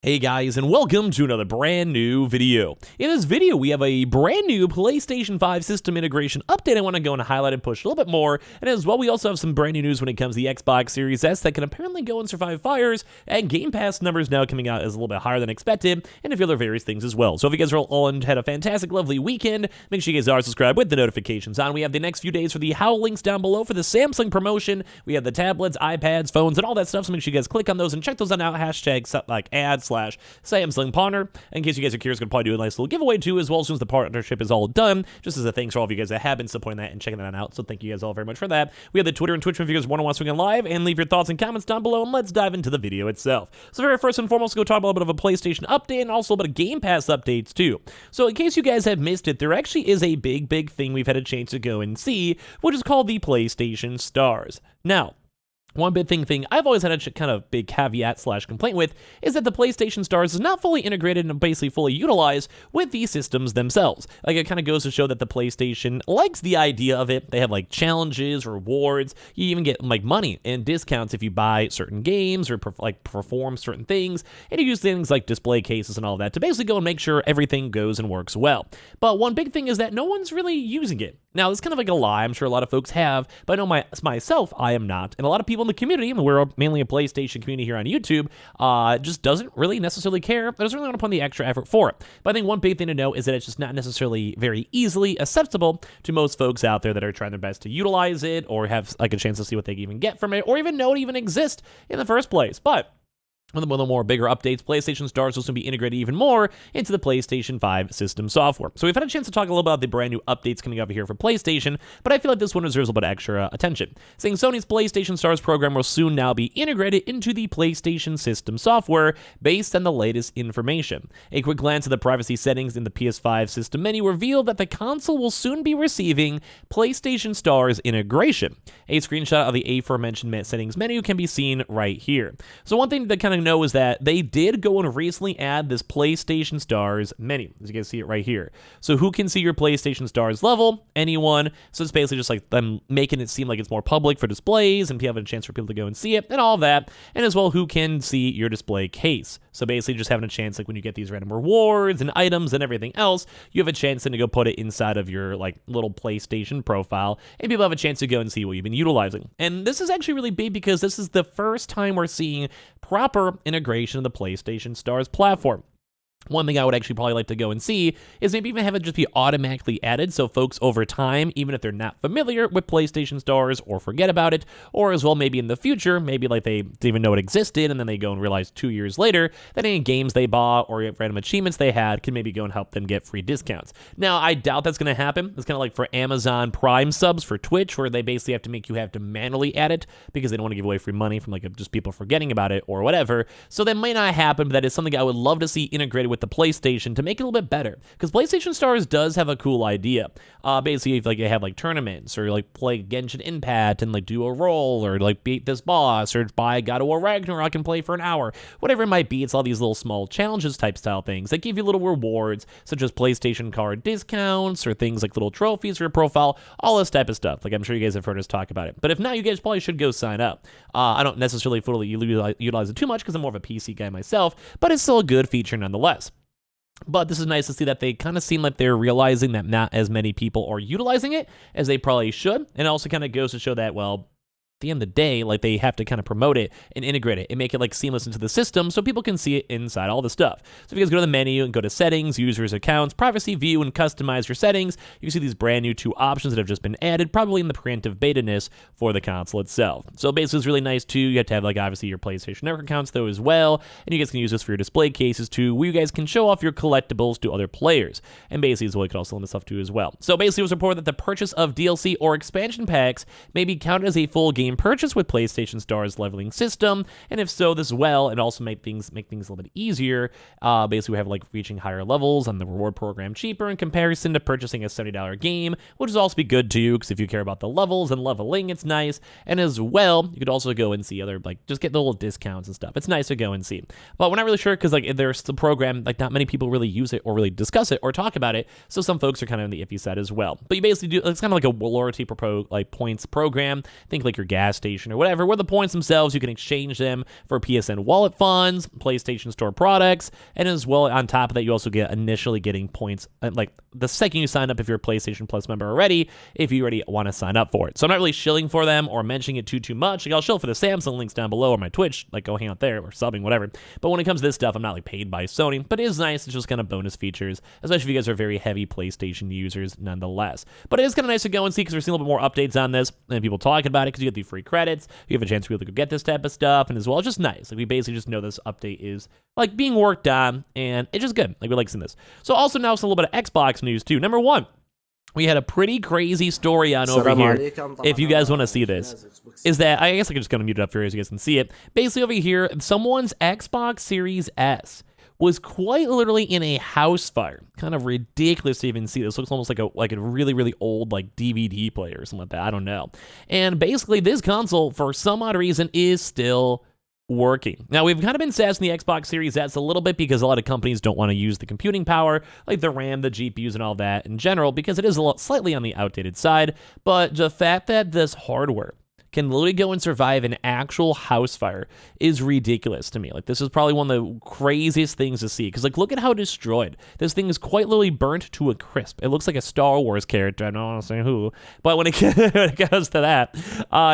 Hey guys, and welcome to another brand new video. In this video, we have a brand new PlayStation 5 system integration update I want to go and highlight and push a little bit more, and as well, we also have some brand new news when it comes to the Xbox Series S that can apparently go and survive fires, and Game Pass numbers now coming out as a little bit higher than expected, and a few other various things as well. So if you guys are all had a fantastic, lovely weekend, make sure you guys are subscribed with the notifications on. We have the next few days for the How links down below for the Samsung promotion. We have the tablets, iPads, phones, and all that stuff, so make sure you guys click on those and check those on out. Hashtag like ads/Samsung Partner. In case you guys are curious, going to probably do a nice little giveaway too, as well as soon as the partnership is all done, just as a thanks for all of you guys that have been supporting that and checking that out. So thank you guys all very much for that. We have the Twitter and Twitch if you guys want to watch something live, and leave your thoughts and comments down below, and let's dive into the video itself. So very first and foremost, go talk about a bit of a PlayStation update and also a bit of Game Pass updates too. So in case you guys have missed it, there actually is a big thing we've had a chance to go and see, which is called the PlayStation Stars. Now, one big thing I've always had a kind of big caveat/complaint with is that the PlayStation Stars is not fully integrated and basically fully utilized with these systems themselves. Like, it kind of goes to show that the PlayStation likes the idea of it. They have like challenges, rewards. You even get like money and discounts if you buy certain games or perform certain things. And you use things like display cases and all that to basically go and make sure everything goes and works well. But one big thing is that no one's really using it. Now, it's kind of like a lie. I'm sure a lot of folks have, but I know myself, I am not. And a lot of people in the community, and we're mainly a PlayStation community here on YouTube, just doesn't really necessarily care. Doesn't really want to put in the extra effort for it. But I think one big thing to know is that it's just not necessarily very easily accessible to most folks out there that are trying their best to utilize it or have like a chance to see what they can even get from it or even know it even exists in the first place. But one of the more bigger updates, PlayStation Stars will soon be integrated even more into the PlayStation 5 system software. So we've had a chance to talk a little about the brand new updates coming up here for PlayStation, but I feel like this one deserves a little bit extra attention. Saying Sony's PlayStation Stars program will soon now be integrated into the PlayStation system software based on the latest information. A quick glance at the privacy settings in the PS5 system menu revealed that the console will soon be receiving PlayStation Stars integration. A screenshot of the aforementioned settings menu can be seen right here. So one thing that kind of know is that they did go and recently add this PlayStation Stars menu, as you guys see it right here. So who can see your PlayStation Stars level? Anyone. So it's basically just like them making it seem like it's more public for displays and having a chance for people to go and see it and all of that. And as well, who can see your display case. So basically just having a chance, like when you get these random rewards and items and everything else, you have a chance then to go put it inside of your like little PlayStation profile, and people have a chance to go and see what you've been utilizing. And this is actually really big because this is the first time we're seeing proper integration of the PlayStation Stars platform. One thing I would actually probably like to go and see is maybe even have it just be automatically added, so folks over time, even if they're not familiar with PlayStation Stars or forget about it, or as well maybe in the future, maybe like they didn't even know it existed and then they go and realize 2 years later that any games they bought or random achievements they had can maybe go and help them get free discounts. Now, I doubt that's going to happen. It's kind of like for Amazon Prime subs for Twitch, where they basically have to make you have to manually add it because they don't want to give away free money from like just people forgetting about it or whatever. So that might not happen, but that is something I would love to see integrated with the PlayStation to make it a little bit better, because PlayStation Stars does have a cool idea. Basically, if like you have like tournaments or like play Genshin Impact and like do a roll or like beat this boss or buy God of War Ragnarok and play for an hour, whatever it might be, it's all these little small challenges type style things that give you little rewards, such as PlayStation card discounts or things like little trophies for your profile, all this type of stuff. Like, I'm sure you guys have heard us talk about it, but if not, you guys probably should go sign up. I don't necessarily fully utilize it too much because I'm more of a PC guy myself, but it's still a good feature nonetheless. But this is nice to see that they kind of seem like they're realizing that not as many people are utilizing it as they probably should. And it also kind of goes to show that, well, at the end of the day, like, they have to kind of promote it and integrate it and make it like seamless into the system so people can see it inside all the stuff. So if you guys go to the menu and go to settings, users, accounts, privacy, view, and customize your settings, you can see these brand new 2 options that have just been added, probably in the preemptive beta-ness for the console itself. So basically it's really nice too. You have to have like obviously your PlayStation Network accounts though as well, and you guys can use this for your display cases too, where you guys can show off your collectibles to other players. And basically as well, you can also limit stuff too as well. So basically it was reported that the purchase of DLC or expansion packs may be counted as a full game purchase with PlayStation Stars leveling system, and if so, this well, and also make things a little bit easier. Basically, we have like reaching higher levels on the reward program cheaper in comparison to purchasing a $70 game, which is also be good too, because if you care about the levels and leveling, it's nice. And as well, you could also go and see other, like, just get the little discounts and stuff. It's nice to go and see, but we're not really sure because like there's the program, like not many people really use it or really discuss it or talk about it, so some folks are kind of on the iffy side as well. But you basically do, it's kind of like a loyalty points program. Think like your gas gas station or whatever, where the points themselves, you can exchange them for PSN wallet funds, PlayStation Store products, and as well, on top of that, you also get initially getting points, like the second you sign up if you're a PlayStation Plus member already, if you already want to sign up for it. So I'm not really shilling for them or mentioning it too much. Like, I'll shill for the Samsung links down below or my Twitch, like go hang out there or subbing, whatever. But when it comes to this stuff, I'm not like paid by Sony, but it is nice. It's just kind of bonus features, especially if you guys are very heavy PlayStation users nonetheless. But it is kind of nice to go and see because we're seeing a little bit more updates on this and people talking about it because you get the free credits. You have a chance to be able to go get this type of stuff, and as well, it's just nice. Like, we basically just know this update is like being worked on, and it's just good. Like, we like seeing this. So also now some a little bit of Xbox news too. Number one, we had a pretty crazy story on over here. If you guys want to see this, is that I guess I can just kind of mute it up here so you guys can see it. Basically over here, someone's Xbox Series S was quite literally in a house fire. Kind of ridiculous to even see. This looks almost like a really old like DVD player or something like that. I don't know. And basically this console, for some odd reason, is still working. Now, we've kind of been sassing the Xbox Series S a little bit because a lot of companies don't want to use the computing power, like the RAM, the GPUs, and all that in general, because it is a lot slightly on the outdated side. But the fact that this hardware can literally go and survive an actual house fire is ridiculous to me. Like, this is probably one of the craziest things to see, because like, look at how destroyed this thing is. Quite literally burnt to a crisp. It looks like a Star Wars character. I don't want to say who, but when it goes to that,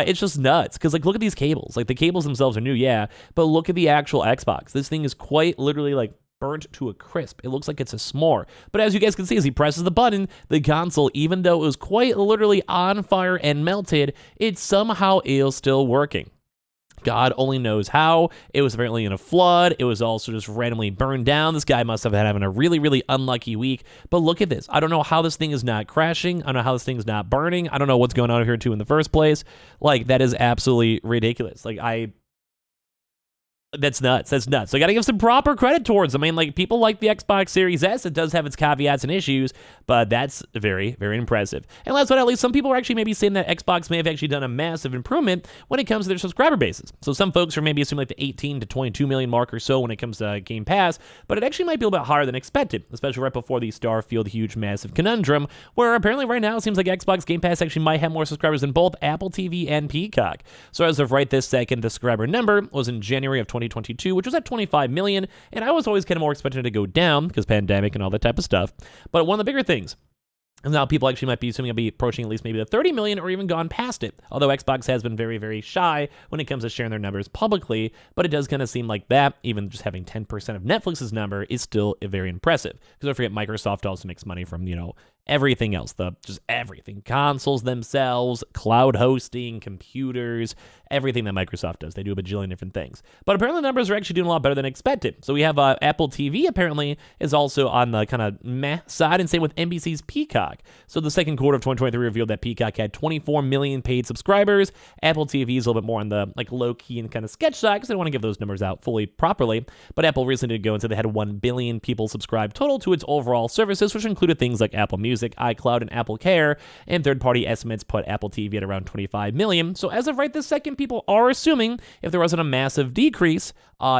it's just nuts. Because like, look at these cables. Like, the cables themselves are new, yeah, but look at the actual Xbox. This thing is quite literally like burnt to a crisp. It looks like it's a s'more. But as you guys can see, as he presses the button, the console, even though it was quite literally on fire and melted, it somehow is still working. God only knows how. It was apparently in a flood. It was also just randomly burned down. This guy must have been having a really unlucky week. But look at this. I don't know how this thing is not crashing. I don't know how this thing is not burning. I don't know what's going on here too in the first place. Like, that is absolutely ridiculous. Like, that's nuts. That's nuts. So I got to give some proper credit towards them. I mean, like, people like the Xbox Series S. It does have its caveats and issues, but that's very impressive. And last but not least, some people are actually maybe saying that Xbox may have actually done a massive improvement when it comes to their subscriber bases. So some folks are maybe assuming like the 18 to 22 million mark or so when it comes to Game Pass, but it actually might be a little bit higher than expected, especially right before the Starfield huge massive conundrum, where apparently right now it seems like Xbox Game Pass actually might have more subscribers than both Apple TV and Peacock. So as of right this second, the subscriber number was in January of 2022, which was at 25 million, and I was always kind of more expecting it to go down because pandemic and all that type of stuff. But one of the bigger things, and now people actually might be assuming it'll be approaching at least maybe the 30 million or even gone past it. Although Xbox has been very shy when it comes to sharing their numbers publicly, but it does kind of seem like that, even just having 10% of Netflix's number is still very impressive. Because don't forget, Microsoft also makes money from, everything else, just everything, consoles themselves, cloud hosting, computers, everything that Microsoft does. They do a bajillion different things. But apparently the numbers are actually doing a lot better than expected. So we have Apple TV apparently is also on the kind of meh side, and same with NBC's Peacock. So the second quarter of 2023 revealed that Peacock had 24 million paid subscribers. Apple TV is a little bit more on the like low-key and kind of sketch side because they don't want to give those numbers out fully properly. But Apple recently did go and say they had 1 billion people subscribed total to its overall services, which included things like Apple Music, iCloud, and Apple Care, and third-party estimates put Apple TV at around 25 million. So as of right this second, people are assuming if there wasn't a massive decrease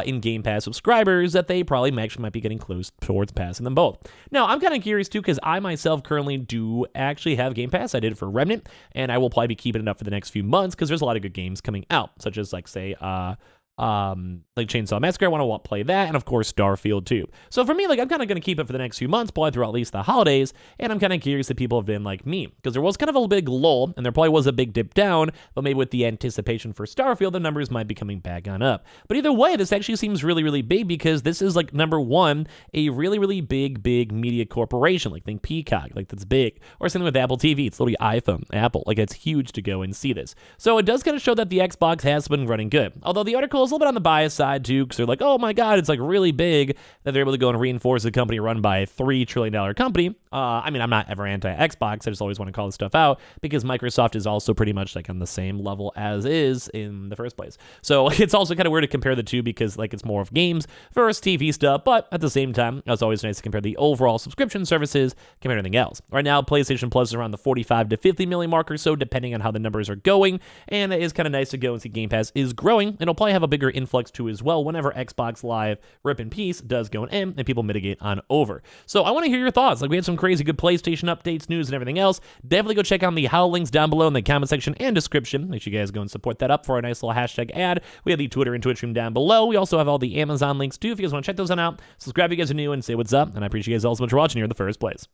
in Game Pass subscribers, that they probably actually might be getting close towards passing them both. Now, I'm kind of curious too, because I myself currently do actually have Game Pass. I did it for Remnant, and I will probably be keeping it up for the next few months because there's a lot of good games coming out, such as like say like Chainsaw Massacre. I want to play that, and of course Starfield too. So for me, like, I'm kind of going to keep it for the next few months, probably through at least the holidays, and I'm kind of curious if people have been like me, because there was kind of a big lull, and there probably was a big dip down, but maybe with the anticipation for Starfield, the numbers might be coming back on up. But either way, this actually seems really big, because this is like, number one, a really big media corporation. Like, think Peacock, like, that's big. Or something with Apple TV, it's literally iPhone, Apple, like, it's huge to go and see this. So it does kind of show that the Xbox has been running good. Although the article is a little bit on the bias side too, because they're like, oh my god, it's like really big that they're able to go and reinforce a company run by a $3 trillion company. I mean, I'm not ever anti-Xbox, I just always want to call this stuff out, because Microsoft is also pretty much like on the same level as is in the first place. So it's also kind of weird to compare the two, because like it's more of games versus TV stuff, but at the same time, it's always nice to compare the overall subscription services compared to anything else. Right now, PlayStation Plus is around the 45 to 50 million mark or so, depending on how the numbers are going, and it is kind of nice to go and see Game Pass is growing, and it'll probably have a bigger influx to as well whenever Xbox Live rip in peace does go in and people mitigate on over. So I want to hear your thoughts. Like, we had some crazy good PlayStation updates, news, and everything else. Definitely go check out the how links down below in the comment section and description. Make sure you guys go and support that up for a nice little hashtag ad. We have the Twitter and Twitch stream down below. We also have all the Amazon links too if you guys want to check those out. Subscribe if you guys are new and say what's up. And I appreciate you guys all so much for watching here in the first place.